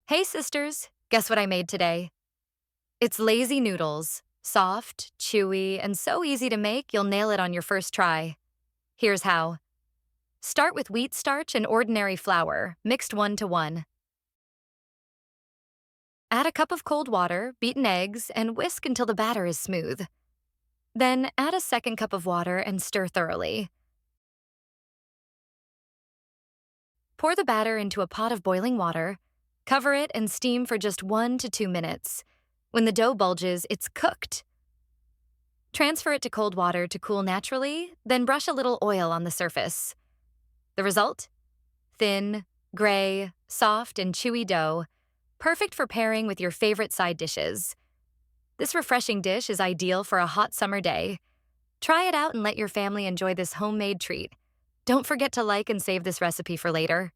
Hey sisters, guess what I made today? It's Lazy Noodles. Soft, chewy, and so easy to make you'll nail it on your first try. Here's how. Start with wheat starch and ordinary flour, mixed 1 to 1. Add a cup of cold water, beaten eggs, and whisk until the batter is smooth. Then add a second cup of water and stir thoroughly. Pour the batter into a pot of boiling water, cover it, and steam for just 1 to 2 minutes. When the dough bulges, it's cooked. Transfer it to cold water to cool naturally, then brush a little oil on the surface. The result? Thin, gray, soft, and chewy dough, perfect for pairing with your favorite side dishes. This refreshing dish is ideal for a hot summer day. Try it out and let your family enjoy this homemade treat. Don't forget to like and save this recipe for later.